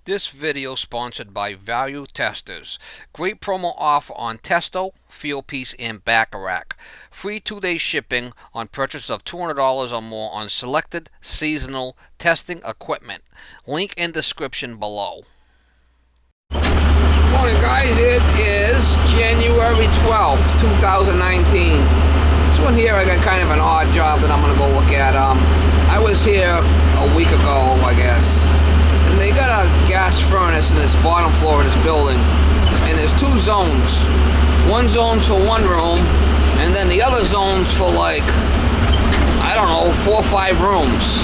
This video sponsored by Value Testers. Great promo offer on Testo, Fieldpiece, and Bacharach. Free 2-day shipping on purchase of $200 or more on selected seasonal testing equipment. Link in description below. Morning guys, it is January 12th, 2019. This one here I got kind of an odd job that I'm going to go look at. I was here a week ago, I guess. And they got a gas furnace in this bottom floor of this building, and there's two zones. One zone's for one room, and then the other zone's for like, I don't know, 4 or 5 rooms.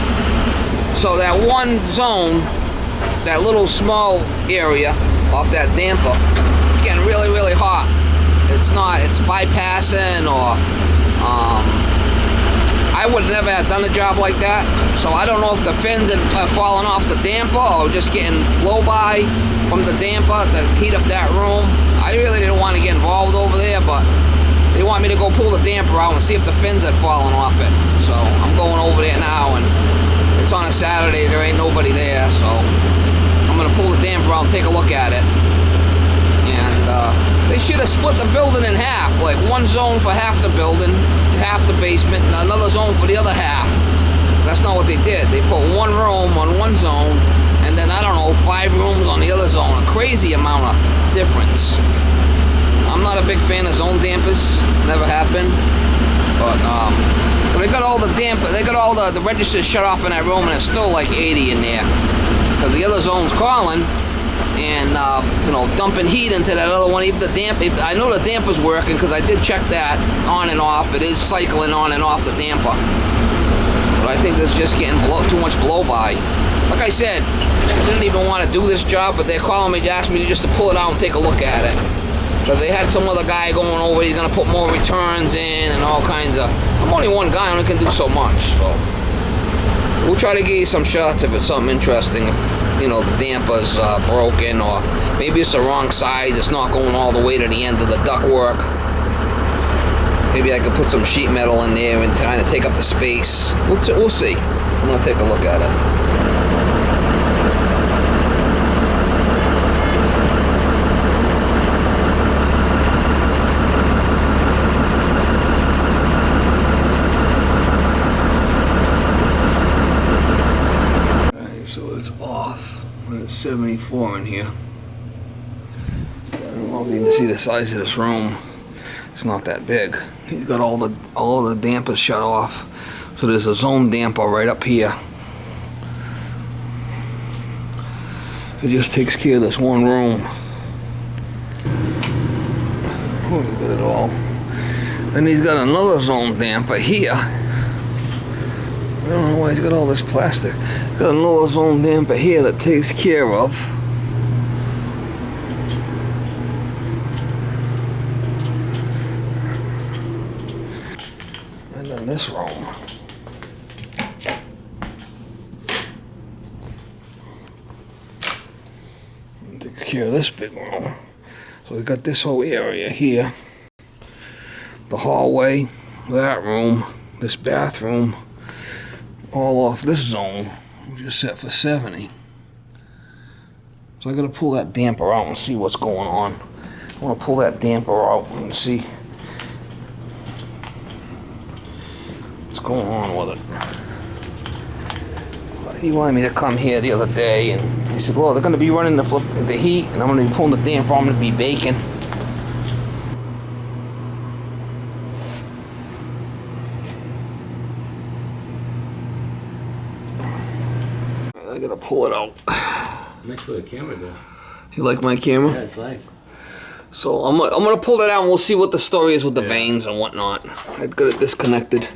So that one zone, that little small area off that damper, it's getting really, really hot. It's bypassing, or I would never have done a job like that, so I don't know if the fins had fallen off the damper or just getting blow by from the damper to heat up that room. I really didn't want to get involved over there, but they want me to go pull the damper out and see if the fins had fallen off it. So I'm going over there now, and it's on a Saturday, there ain't nobody there, so I'm going to pull the damper out and take a look at it. And they should have split the building in half, like one zone for half the building, half the basement, and another zone for the other half. That's not what they did. They put one room on one zone, and then, I don't know, 5 rooms on the other zone. A crazy amount of difference. I'm not a big fan of zone dampers, never have been. But, so they got all the the registers shut off in that room, and it's still like 80 in there. Because the other zone's calling, and dumping heat into that other one. Even the I know the damper's working, because I did check that on and off. It is cycling on and off the damper, but I think it's just getting too much blow by. Like I said, I didn't even want to do this job, but they're calling me to ask me just to pull it out and take a look at it, because they had some other guy going over. He's gonna put more returns in and all kinds of. I'm only one guy, I only can do so much, so we'll try to get you some shots if it's something interesting. The damper's broken, or maybe it's the wrong size, it's not going all the way to the end of the ductwork. Maybe I could put some sheet metal in there and kind of take up the space. We'll see. I'm going to take a look at it. So it's off. It's 74 in here. I don't know if you can see the size of this room. It's not that big. He's got all the dampers shut off. So there's a zone damper right up here. It just takes care of this one room. Oh, he got it all. Then he's got another zone damper here. I don't know why he's got all this plastic. Got another zone damper here that takes care of. And then this room. Take care of this big room. So we got this whole area here. The hallway, that room, this bathroom. All off this zone, which is set for 70. So I gotta pull that damper out and see what's going on. I wanna pull that damper out and see what's going on with it. He wanted me to come here the other day, and he said, well, they're gonna be running the heat, and I'm gonna be pulling the damper, I'm gonna be baking. I gotta pull it out. Nice little camera there. You like my camera? Yeah, it's nice. So I'm gonna pull that out and we'll see what the story is with the vanes and whatnot. I got it disconnected.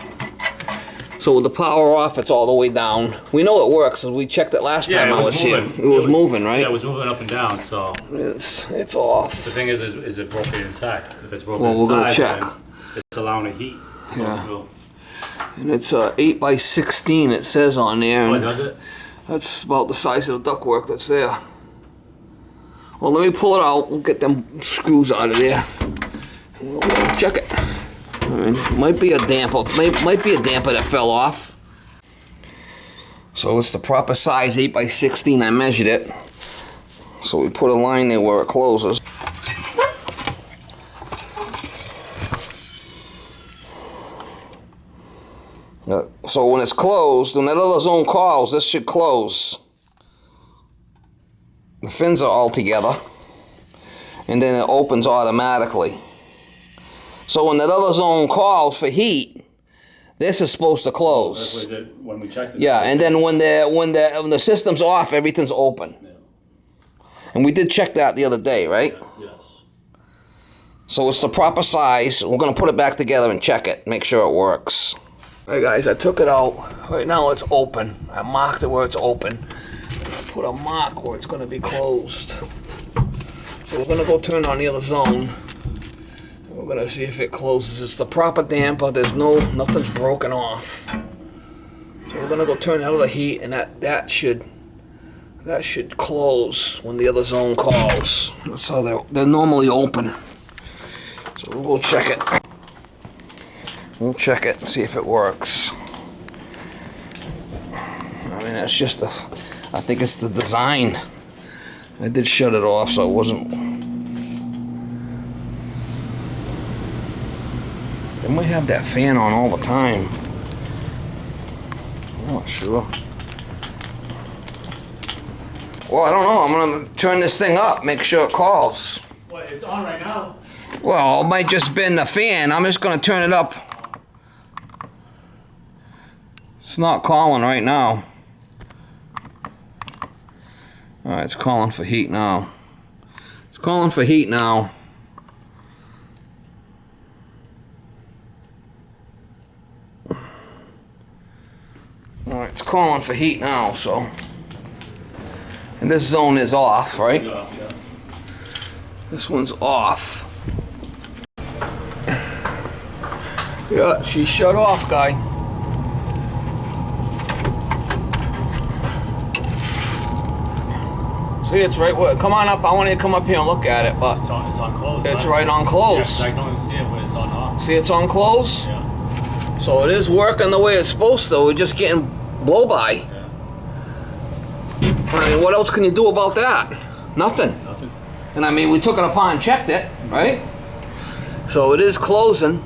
So with the power off, it's all the way down. We know it works, because we checked it last time I was here. It was moving, right? Yeah, it was moving up and down, so. It's off. The thing is it broken inside? If it's broken Well, we'll go check. then it's allowing the heat to go through. And it's 8 by 16, it says on there. Oh, does it? That's about the size of the ductwork that's there. Well, let me pull it out. We'll get them screws out of there. And we'll check it. I mean, might be a damper. Might be a damper that fell off. So it's the proper size, 8 by 16. I measured it. So we put a line there where it closes. So when it's closed, when that other zone calls, this should close. The fins are all together, and then it opens automatically. So when that other zone calls for heat, this is supposed to close. That's what we did when we checked it. Yeah, and then when the system's off, everything's open. Yeah. And we did check that the other day, right? Yes. So it's the proper size. We're gonna put it back together and check it, make sure it works. Hey guys, I took it out. Right now it's open. I marked it where it's open. I put a mark where it's gonna be closed. So we're gonna go turn on the other zone. And we're gonna see if it closes. It's the proper damper. There's nothing's broken off. So we're gonna go turn out of the heat, and that should close when the other zone calls. That's how they're normally open. So we'll go check it. We'll check it and see if it works. I mean, that's just I think it's the design. I did shut it off, so it wasn't. They might have that fan on all the time. I'm not sure. Well, I don't know. I'm gonna turn this thing up, make sure it calls. Well, it's on right now. Well, it might just been the fan. I'm just gonna turn it up. It's not calling right now. Alright, it's calling for heat now. It's calling for heat now. Alright, it's calling for heat now, so. And this zone is off, right? Yeah. This one's off. Yeah, she's shut off, guy. See, it's right. Come on up. I want you to come up here and look at it, but It's on close. it's right on close. Yeah, I don't even see it when it's on off. See, it's on close. Yeah. So it is working the way it's supposed to. We're just getting blow by. Yeah. I mean, what else can you do about that? Nothing. Nothing. And I mean, we took it upon and checked it, right? So it is closing.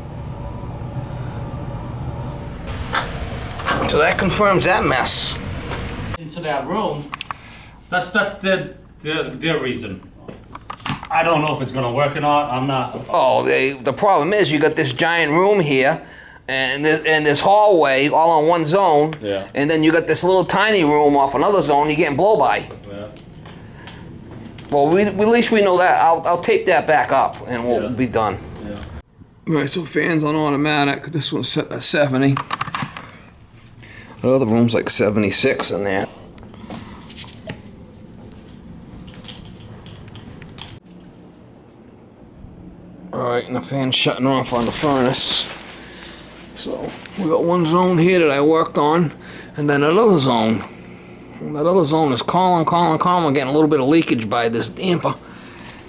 So that confirms that mess. Into that room. That's their reason. I don't know if it's gonna work or not. I'm not. Oh, the problem is you got this giant room here, and this hallway all in one zone, Yeah. and then you got this little tiny room off another zone. You're getting blow by. Yeah. Well, at least we know that. I'll tape that back up, and we'll Yeah. be done. Yeah. All right, so fans on automatic. This one's set at 70. The other room's like 76 in there. Alright, and the fan's shutting off on the furnace. So, we got one zone here that I worked on, and then another zone. And that other zone is calling, getting a little bit of leakage by this damper.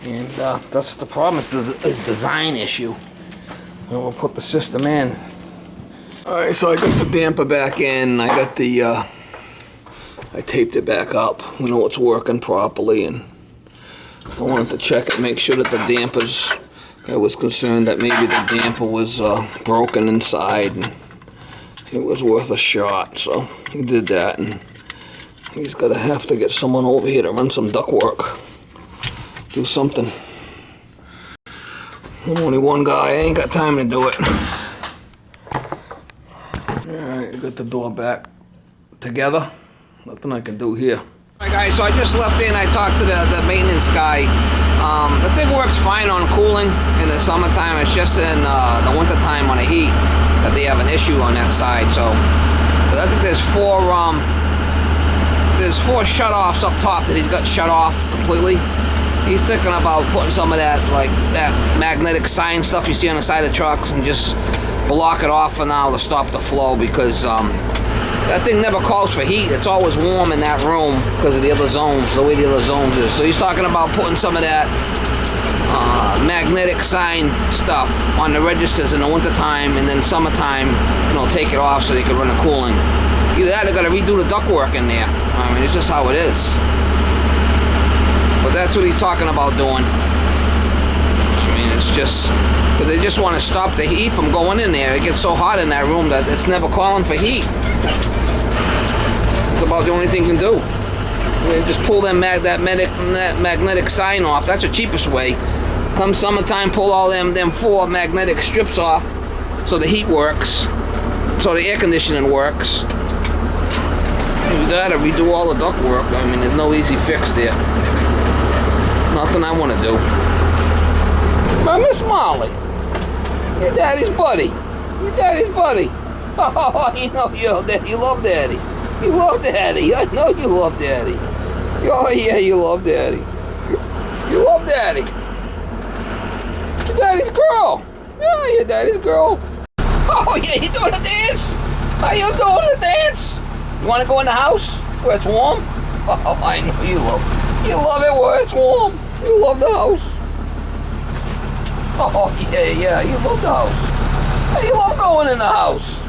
And that's the problem, it's a design issue. And we'll put the system in. Alright, so I got the damper back in, I got the, I taped it back up. We know it's working properly, and I wanted to check it, make sure that the dampers, I was concerned that maybe the damper was broken inside, and it was worth a shot, so he did that, and he's gonna have to get someone over here to run some duct work, do something. Only one guy, I ain't got time to do it. Alright, got the door back together. Nothing I can do here. Alright guys, so I just left in, I talked to the maintenance guy. The thing works fine on cooling in the summertime. It's just in the wintertime on the heat that they have an issue on that side. So I think there's four shut-offs up top that he's got shut off completely. He's thinking about putting some of that, like that magnetic sign stuff you see on the side of trucks, and just block it off for now to stop the flow, because that thing never calls for heat. It's always warm in that room because of the other zones, the way the other zones is. So he's talking about putting some of that magnetic sign stuff on the registers in the wintertime, and then summertime, take it off so they can run the cooling. Either that or they got to redo the ductwork in there. I mean, it's just how it is. But that's what he's talking about doing. I mean, it's just because they just want to stop the heat from going in there. It gets so hot in that room that it's never calling for heat. It's about the only thing you can do. You just pull that magnetic sign off. That's the cheapest way. Come summertime, pull all them 4 magnetic strips off so the heat works, so the air conditioning works. You gotta redo all the duct work. I mean, there's no easy fix there. Nothing I want to do. But Miss Molly, your daddy's buddy. Your daddy's buddy. Oh, you know you love daddy. You love daddy. I know you love daddy. Oh yeah, you love daddy. You love daddy. Your daddy's girl. Yeah, your daddy's girl. Oh yeah, you doing a dance? Are you doing a dance? You want to go in the house where it's warm? Oh, I know you love it where it's warm. You love the house. Oh yeah, you love the house. You love going in the house.